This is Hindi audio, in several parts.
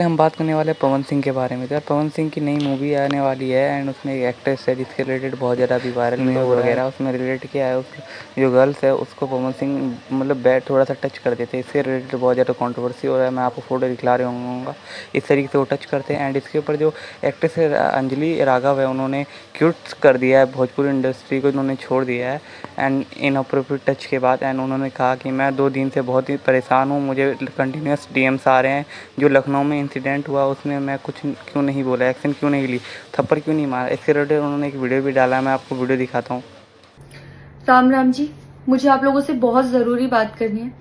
हम बात करने वाले हैं पवन सिंह के बारे में। तो यार पवन सिंह की नई मूवी आने वाली है एंड उसमें एक एक्ट्रेस है जिसके रिलेटेड बहुत ज़्यादा अभी वायरल न्यूज़ वगैरह उसमें रिलेट किया है। उस जो गर्ल्स है उसको पवन सिंह मतलब बैड थोड़ा सा टच कर देते हैं। इससे रिलेटेड बहुत ज़्यादा कंट्रोवर्सी हो रहा है। मैं आपको फोटो दिखला रहा हूँ इस तरीके से वो टच करते हैं। एंड इसके ऊपर जो एक्ट्रेस है अंजलि राघव है उन्होंने क्यूट कर दिया है, भोजपुरी इंडस्ट्री को उन्होंने छोड़ दिया है एंड इनअप्रोप्रिएट टच के बाद। एंड उन्होंने कहा कि मैं 2 दिन से बहुत ही परेशान हूँ, मुझे कंटिन्यूस डीएम्स आ रहे हैं। जो लखनऊ में इंसिडेंट हुआ उसमें मैं कुछ क्यों नहीं बोला, एक्शन क्यों नहीं ली, थप्पड़ क्यों नहीं मारा। इसके रिलेटेड उन्होंने एक वीडियो भी डाला है, मैं आपको वीडियो दिखाता हूँ। राम राम जी। मुझे आप लोगों से बहुत ज़रूरी बात करनी है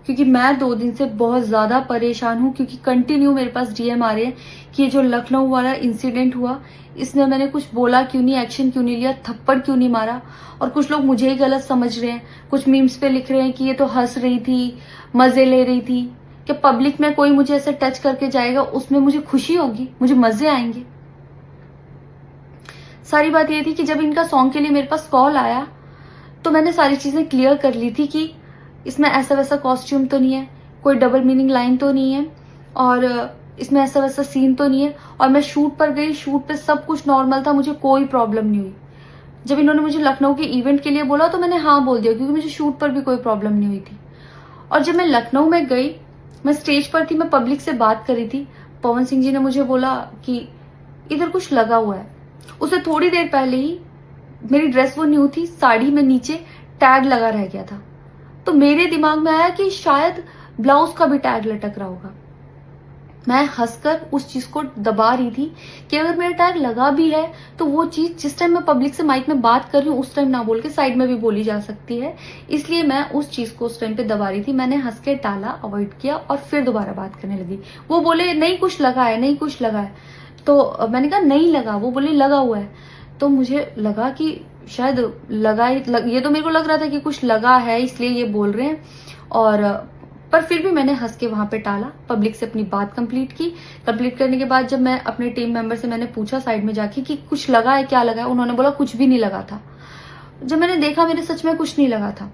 क्योंकि मैं 2 दिन से बहुत ज़्यादा परेशान हूँ क्योंकि कंटिन्यू मेरे पास डीएम आ रहे हैं कि ये जो लखनऊ वाला इंसिडेंट हुआ इसमें मैंने कुछ बोला क्यों नहीं, एक्शन क्यों नहीं लिया, थप्पड़ क्यों नहीं मारा। और कुछ लोग मुझे ही गलत समझ रहे हैं, कुछ मीम्स पे लिख रहे हैं कि ये तो हंस रही थी, मजे ले रही थी। कि पब्लिक में कोई मुझे ऐसे टच करके जाएगा उसमें मुझे खुशी होगी, मुझे मजे आएंगे। सारी बात ये थी कि जब इनका सॉन्ग के लिए मेरे पास कॉल आया तो मैंने सारी चीजें क्लियर कर ली थी कि इसमें ऐसा वैसा कॉस्ट्यूम तो नहीं है, कोई डबल मीनिंग लाइन तो नहीं है और इसमें ऐसा वैसा सीन तो नहीं है। और मैं शूट पर गई, शूट पे सब कुछ नॉर्मल था, मुझे कोई प्रॉब्लम नहीं हुई। जब इन्होंने मुझे लखनऊ के इवेंट के लिए बोला तो मैंने हाँ बोल दिया क्योंकि मुझे शूट पर भी कोई प्रॉब्लम नहीं हुई थी। और जब मैं लखनऊ में गई, मैं स्टेज पर थी, मैं पब्लिक से बात कर रही थी, पवन सिंह जी ने मुझे बोला कि इधर कुछ लगा हुआ है। उससे थोड़ी देर पहले ही मेरी ड्रेस वो न्यू थी, साड़ी में नीचे टैग लगा रह गया था। तो मेरे दिमाग में आया कि शायद ब्लाउज का भी टैग लटक रहा होगा। मैं हंसकर उस चीज को दबा रही थी कि अगर मेरा टैग लगा भी है तो वो चीज जिस टाइम मैं पब्लिक से माइक में बात कर रही हूँ उस टाइम ना बोल के साइड में भी बोली जा सकती है, इसलिए मैं उस चीज को उस टाइम पे दबा रही थी। मैंने हंस के टाला, अवॉइड किया और फिर दोबारा बात करने लगी। वो बोले नहीं कुछ लगा है, नहीं कुछ लगा है। तो मैंने कहा नहीं लगा, वो बोले लगा हुआ है। तो मुझे लगा कि शायद ये तो मेरे को लग रहा था कि कुछ लगा है इसलिए ये बोल रहे हैं। और पर फिर भी मैंने हंस के वहां पे टाला, पब्लिक से अपनी बात कंप्लीट की। कंप्लीट करने के बाद जब मैं अपने टीम मेंबर से मैंने पूछा साइड में जाके कि कुछ लगा है, क्या लगा है, उन्होंने बोला कुछ भी नहीं लगा था। जब मैंने देखा मेरे सच में कुछ नहीं लगा था,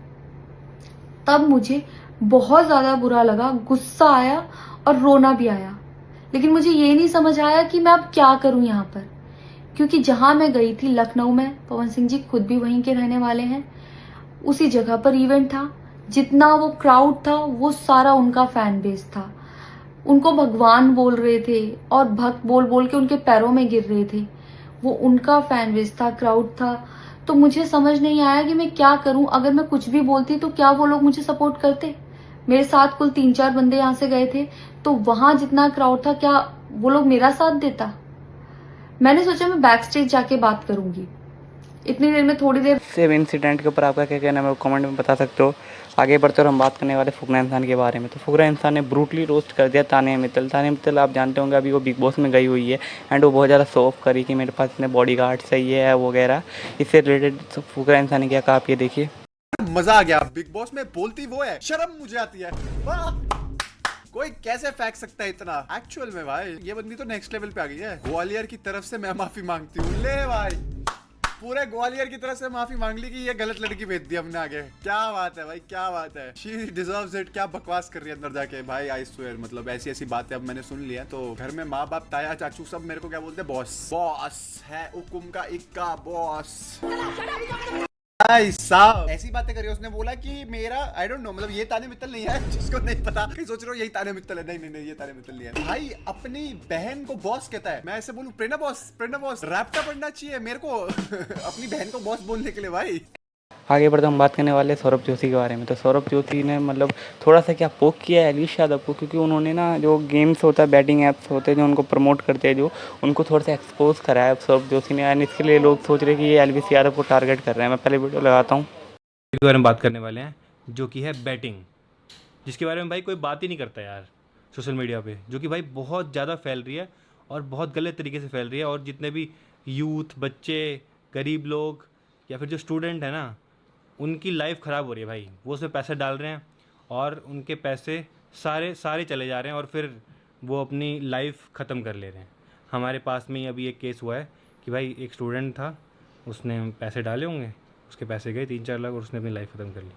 तब मुझे बहुत ज्यादा बुरा लगा, गुस्सा आया और रोना भी आया। लेकिन मुझे ये नहीं समझ आया कि मैं अब क्या करूं यहाँ पर, क्योंकि जहां मैं गई थी लखनऊ में, पवन सिंह जी खुद भी वहीं के रहने वाले हैं, उसी जगह पर इवेंट था। जितना वो क्राउड था वो सारा उनका फैन बेस था। उनको भगवान बोल रहे थे और भक्त बोल बोल के उनके पैरों में गिर रहे थे। वो उनका फैन बेस था, क्राउड था। तो मुझे समझ नहीं आया कि मैं क्या करूं। अगर मैं कुछ भी बोलती तो क्या वो लोग मुझे सपोर्ट करते। मेरे साथ कुल 3-4 बंदे यहाँ से गए थे, तो वहां जितना क्राउड था क्या वो लोग मेरा साथ देता। मैंने सोचा मैं बैक स्टेज जाके बात करूंगी। इतनी देर में थोड़ी देर सेम इंसिडेंट के ऊपर आपका क्या कहना है मेरे को कमेंट में बता सकते हो। आगे बढ़ते और हम बात करने वाले फुकरा इंसान के बारे में। तो फुकरा इंसान ने ब्रूटली रोस्ट कर दिया तानिया मित्तल। तानिया मित्तल आप जानते होंगे अभी वो बिग बॉस में गई हुई है एंड वो बहुत ज़्यादा शो ऑफ करी कि मेरे पास इतने बॉडी गार्ड सही है वगैरह। इससे रिलेटेड फुकरा इंसान ने क्या कहा आप ये देखिए। मजा आ गया। बिग बॉस में बोलती वो है, शर्म मुझे आती है। वाह, कोई कैसे फेंक सकता है इतना। एक्चुअल में भाई ये बंदी तो नेक्स्ट लेवल पे आ गई है। ग्वालियर की तरफ से मैं माफी मांगती हूँ। ले भाई, पूरे ग्वालियर की तरफ से माफी मांग ली कि ये गलत लड़की भेज दी हमने आगे। क्या बात है भाई, क्या बात है। She deserves it. क्या बकवास कर रही है अंदर जाके भाई। आई स्वेयर, मतलब ऐसी ऐसी बातें अब मैंने सुन लिया। तो घर में माँ बाप, ताया चाचू सब मेरे को क्या बोलते हैं, बॉस। बॉस है हुकुम का इक्का बॉस। भाई साहब ऐसी बातें करी। उसने बोला कि मेरा आई डोंट नो, मतलब ये ताने मित्तल नहीं है। जिसको नहीं पता कहीं सोच रहे हो यही ताने मित्तल है। नहीं नहीं नहीं, ये ताने मित्तल नहीं है भाई। अपनी बहन को बॉस कहता है। मैं ऐसे बोलूं प्रेरणा बॉस, प्रेरणा बॉस रैप्टा पढ़ना चाहिए मेरे को अपनी बहन को बॉस बोलने के लिए भाई। आगे बढ़ते हम बात करने वाले हैं सौरभ जोशी के बारे में। तो सौरभ जोशी ने मतलब थोड़ा सा क्या पोक किया है एलिश यादव को, क्योंकि उन्होंने ना जो गेम्स होता है, बैटिंग ऐप्स होते हैं जो उनको प्रमोट करते हैं, जो उनको थोड़ा सा एक्सपोज करा है सौरभ जोशी ने। एंड इसके लिए लोग सोच रहे हैं कि ये एलविस यादव को टारगेट कर रहे हैं। मैं पहले वीडियो लगाता हूँ। के बारे में बात करने वाले हैं जो कि है बैटिंग, जिसके बारे में भाई कोई बात ही नहीं करता यार सोशल मीडिया पे, जो कि भाई बहुत ज़्यादा फैल रही है और बहुत गलत तरीके से फैल रही है। और जितने भी यूथ, बच्चे, गरीब लोग या फिर जो स्टूडेंट है ना, उनकी लाइफ ख़राब हो रही है भाई। वो उसमें पैसे डाल रहे हैं और उनके पैसे सारे सारे चले जा रहे हैं और फिर वो अपनी लाइफ ख़त्म कर ले रहे हैं। हमारे पास में ही अभी एक केस हुआ है कि भाई एक स्टूडेंट था, उसने पैसे डाले होंगे, उसके पैसे गए 3-4 लाख और उसने अपनी लाइफ ख़त्म कर ली।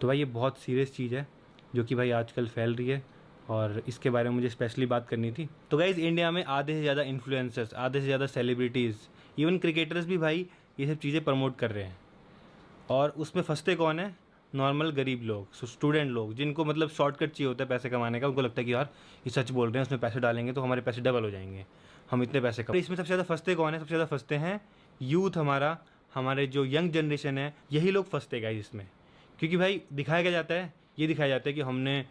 तो भाई ये बहुत सीरियस चीज़ है जो कि भाई आजकल फैल रही है और इसके बारे में मुझे स्पेशली बात करनी थी। तो गाइज़, इंडिया में आधे से ज़्यादा इन्फ्लुएंसर्स, आधे से ज़्यादा सेलिब्रिटीज़, इवन क्रिकेटर्स भी भाई ये सब चीज़ें प्रमोट कर रहे हैं। और उसमें फंसते कौन है? नॉर्मल गरीब लोग, स्टूडेंट लोग, जिनको मतलब शॉर्टकट चाहिए होता है पैसे कमाने का। उनको लगता है कि यार ये सच बोल रहे हैं, उसमें पैसे डालेंगे तो हमारे पैसे डबल हो जाएंगे, हम इतने पैसे कमा। इसमें सबसे ज़्यादा फंसते कौन है? सबसे ज़्यादा फंसते हैं यूथ, हमारे जो यंग जनरेशन है, यही लोग फंसते गाइस इसमें। क्योंकि भाई दिखाया क्या जाता है? ये दिखाया जाता है कि हमने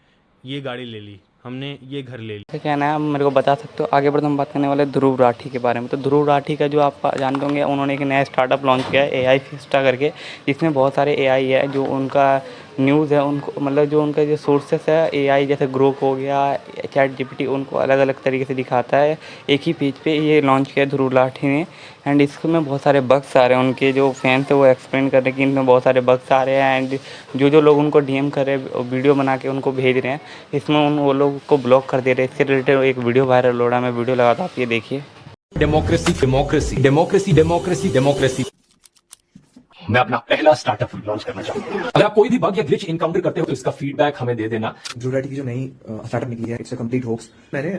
ये गाड़ी ले ली, हमने ये घर ले लिया। क्या नाम मेरे को बता सकते हो? आगे बढ़ते हम बात करने वाले ध्रुव राठी के बारे में। तो ध्रुव राठी का जो आप जानते होंगे, उन्होंने एक नया स्टार्टअप लॉन्च किया है AI फिस्टा करके, जिसमें बहुत सारे AI है जो उनका न्यूज़ है, उनको मतलब जो उनका जो सोर्सेस है AI, जैसे ग्रोक हो गया, ChatGPT, उनको अलग अलग तरीके से दिखाता है। एक ही पेज पे ये लॉन्च किया ध्रुव राठी ने। एंड इसमें बहुत सारे बग्स आ रहे हैं, उनके जो फैंस है वो एक्सप्लेन कर रहे हैं कि इनमें बहुत सारे बग्स आ रहे हैं। एंड जो लोग उनको DM कर रहे हैं, वीडियो बना के उनको भेज रहे हैं, इसमें वो लोग को ब्लॉक कर दे रहे हैं। इसके रिलेटेड एक वीडियो वायरल हो रहा है, मैं वीडियो लगाता हूँ, आप ये देखिए। Democracy democracy democracy democracy democracy मैं अपना पहला स्टार्टअप लॉन्च करना चाहूंगा। अगर आप कोई भी बग या ग्लिच इनकाउंटर करते हो तो इसका फीडबैक हमें दे देना। ध्रुव राठी की जो नई स्टार्टअप निकली है, इट्स अ कंप्लीट होक्स। मैंने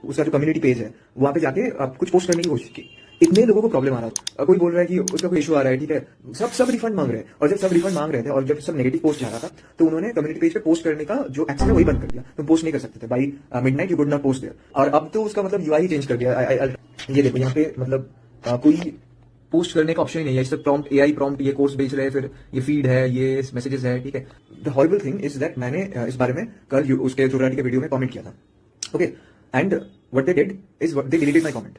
उसका जो कम्युनिटी पेज है वहां पे जाके कुछ पोस्ट करने की कोशिश की। इतने लोगों को प्रॉब्लम आ रहा था, कोई बोल रहा है कि उसका कोई इशू आ रहा है, ठीक है, सब रिफंड मांग रहे हैं। और जब सब रिफंड मांग रहे थे और जब सब नेगेटिव पोस्ट जा रहा था, तो उन्होंने कम्युनिटी पेज पे पोस्ट करने का जो एक्शन है वही बंद कर दिया। तुम पोस्ट नहीं कर सकते थे by midnight, you could not post there. और अब तो उसका मतलब UI ही चेंज कर दिया। ये देखो यहाँ पे मतलब कोई पोस्ट करने का ऑप्शन ही नहीं है। इससे प्रॉम्प्ट AI प्रॉम्प्ट ये कोर्स बेच रहे हैं, फिर ये फीड है, ये मैसेजेस है, ठीक है। The horrible thing is that मैंने इस बारे में कल उसके ध्रुव राठी के वीडियो में कमेंट किया था, okay. And what they did is they deleted my comment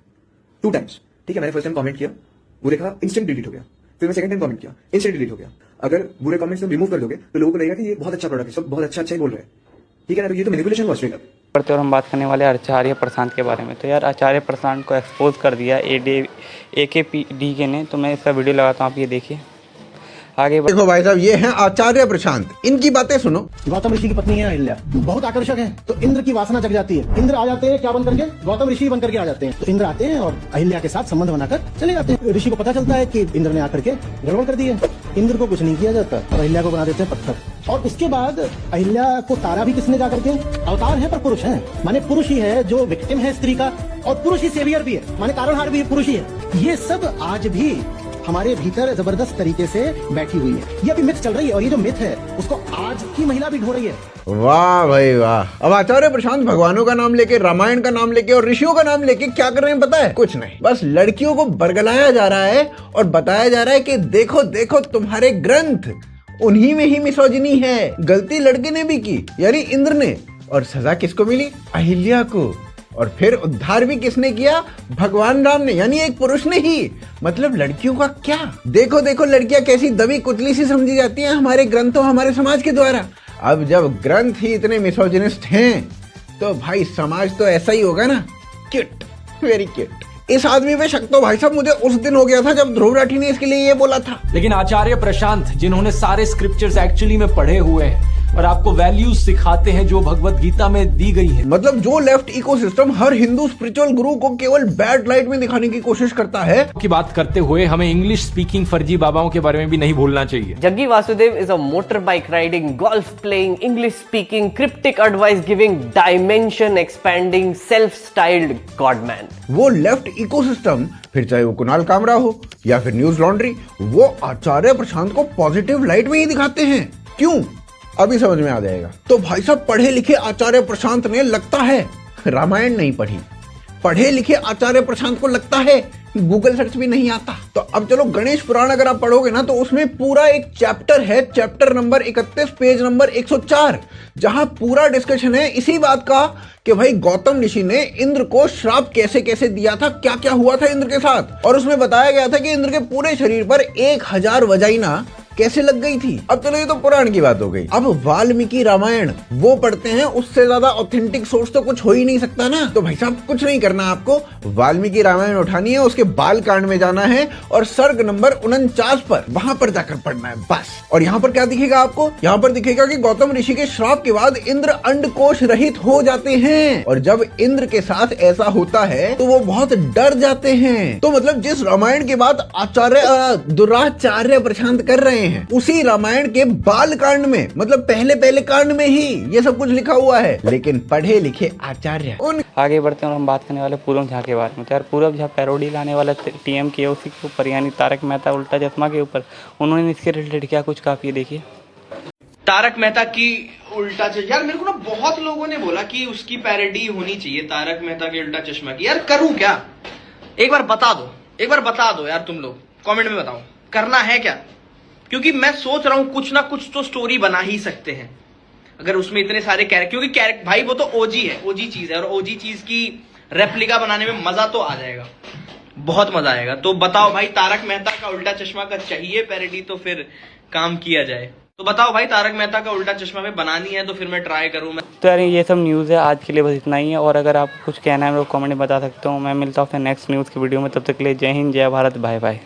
2 times, ठीक है। मैंने फर्स्ट टाइम कमेंट किया, वो देखा इंस्टेंट डिलीट हो गया। फिर मैं सेकंड टाइम कमेंट किया, इंस्टेंट डिलीट हो गया। अगर बुरे कमेंट्स तुम रिमूव कर दोगे तो लोगों को लगेगा कि ये बहुत अच्छा प्रोडक्ट है, सब बहुत अच्छा ही बोल रहे हैं, ठीक है ना। तो ये तो मैनिपुलेशन हुआ स्ट्रेट अप। पढ़ते और हम बात करने वाले आचार्य प्रशांत के बारे में। तो यार आचार्य प्रशांत को एक्सपोज कर दिया AKPDK ने। तो मैं इसका वीडियो लगाता हूँ, आप ये देखिए। आगे देखो भाई साहब, ये हैं आचार्य प्रशांत, इनकी बातें सुनो। गौतम ऋषि की पत्नी है अहिल्या, बहुत आकर्षक है। तो इंद्र की वासना जग जाती है। इंद्र आ जाते हैं क्या बन करके? गौतम ऋषि बन करके आ जाते हैं। तो इंद्र आते हैं और अहिल्या के साथ संबंध बनाकर चले जाते हैं। ऋषि को पता चलता है कि इंद्र ने आकर के गड़बड़ कर दी है। इंद्र को कुछ नहीं किया जाता और अहिल्या को बना देते हैं पत्थर। और उसके बाद अहिल्या को तारा भी किसने जाकर के? अवतार है पर पुरुष है, माने पुरुष ही है जो विक्टिम है स्त्री का, और पुरुष ही सेवियर भी है, माने तारणहार भी पुरुष ही है। ये सब आज भी हमारे भीतर जबरदस्त तरीके से बैठी हुई है। ये अभी मिथ चल रही है और ये जो मिथ है उसको आज की महिला भी ढो रही है। वाह भाई वाह। अब आचार्य प्रशांत भगवानों का नाम लेके, रामायण का नाम लेके और ऋषियों का नाम लेके क्या कर रहे हैं पता है? कुछ नहीं, बस लड़कियों को बरगलाया जा रहा है और बताया जा रहा है कि देखो देखो तुम्हारे ग्रंथ, उन्हीं में ही मिसोजिनी है। गलती लड़के ने भी की, यानी इंद्र ने, और सजा किसको मिली? अहिल्या को। और फिर उद्धार भी किसने किया? भगवान राम ने, यानी एक पुरुष ने ही। मतलब लड़कियों का क्या? देखो देखो लड़कियां कैसी दबी कुचली सी समझी जाती हैं हमारे ग्रंथों, हमारे समाज के द्वारा। अब जब ग्रंथ ही इतने मिसोजिनिस्ट हैं तो भाई समाज तो ऐसा ही होगा ना। Cute, very cute. इस आदमी पे शक तो भाई साहब मुझे उस दिन हो गया था जब ध्रुव राठी ने इसके लिए ये बोला था। लेकिन आचार्य प्रशांत, जिन्होंने सारे स्क्रिप्चर्स एक्चुअली में पढ़े हुए हैं और आपको वैल्यूज सिखाते हैं जो भगवत गीता में दी गई है, मतलब जो लेफ्ट इकोसिस्टम हर हिंदू स्पिरिचुअल गुरु को केवल बैड लाइट में दिखाने की कोशिश करता है, की बात करते हुए हमें इंग्लिश स्पीकिंग फर्जी बाबाओं के बारे में भी नहीं भूलना चाहिए। Jaggi Vasudev is a motorbike riding, golf playing, English speaking, cryptic advice giving, dimension expanding, self-styled godman. वो लेफ्ट इकोसिस्टम, फिर चाहे वो कुणाल कामरा हो या फिर न्यूज लॉन्ड्री, वो आचार्य प्रशांत को पॉजिटिव लाइट में ही दिखाते हैं। क्यों? अभी समझ में आ जाएगा। तो भाई साहब पढ़े लिखे आचार्य प्रशांत ने लगता है रामायण नहीं पढ़ी, पढ़े लिखे आचार्य प्रशांत को लगता है गूगल सर्च भी नहीं आता। तो अब चलो गणेश पुराण अगर आप पढ़ोगे ना तो उसमें पूरा एक चैप्टर है, चैप्टर नंबर 31 पेज नंबर 104, जहां पूरा डिस्कशन है इसी बात का कि भाई गौतम ऋषि ने इंद्र को श्राप कैसे कैसे दिया था, क्या क्या हुआ था इंद्र के साथ। और उसमें बताया गया था कि इंद्र के पूरे शरीर पर 1000 वजाइना कैसे लग गई थी। अब चलो ये तो पुराण की बात हो गई। अब वाल्मीकि रामायण वो पढ़ते हैं, उससे ज्यादा ऑथेंटिक सोर्स तो कुछ हो ही नहीं सकता ना। तो भाई साहब कुछ नहीं करना, आपको वाल्मीकि रामायण उठानी है, उसके बाल कांड में जाना है और सर्ग नंबर 49 पर वहां पर जाकर पढ़ना है बस। और यहाँ पर क्या दिखेगा आपको? यहाँ पर दिखेगा कि गौतम ऋषि के श्राप के बाद इंद्र अंडकोश रहित हो जाते हैं, और जब इंद्र के साथ ऐसा होता है तो वो बहुत डर जाते हैं। तो मतलब जिस रामायण की बात आचार्य दुराचार्य प्रशांत कर रहे हैं। उसी रामायण के बाल कांड में, मतलब पहले कांड में ही ये सब कुछ लिखा हुआ है। लेकिन पढ़े लिखे आचार्य उन आगे बढ़ते हैं और हम बात करने वाले पूरब झा के बारे में। तो यार पूरब झा पैरोडी लाने वाला टीएम की है, उसी के ऊपर यानी तारक मेहता उल्टा चश्मा के ऊपर उन्होंने इसके रिलेटेड क्या कुछ काफी देखिए। तारक मेहता की उल्टा चश्मा, यार मेरे को ना बहुत लोगों ने बोला कि उसकी पैरोडी होनी चाहिए तारक मेहता के उल्टा चश्मा की। यार करूं क्या? एक बार बता दो यार, तुम लोग कमेंट में बताओ करना है क्या? क्योंकि मैं सोच रहा हूं कुछ ना कुछ तो स्टोरी बना ही सकते हैं अगर उसमें इतने सारे कैरेक्टर, क्योंकि भाई वो तो ओजी है, ओजी चीज है, और ओजी चीज की रेप्लिका बनाने में मजा तो आ जाएगा, बहुत मजा आएगा। तो बताओ भाई, तारक मेहता का उल्टा चश्मा का चाहिए पैरोडी तो फिर काम किया जाए। तो बताओ भाई, तारक मेहता का उल्टा चश्मा में बनानी है तो फिर मैं ट्राई करूं। तो यार ये सब न्यूज़ है, आज के लिए बस इतना ही है। और अगर आपको कुछ कहना है मेरे को कमेंट में बता सकते हो। मैं मिलता हूँ फिर नेक्स्ट न्यूज़ की वीडियो में, तब तक के लिए जय हिंद, जय भारत, बाय बाय।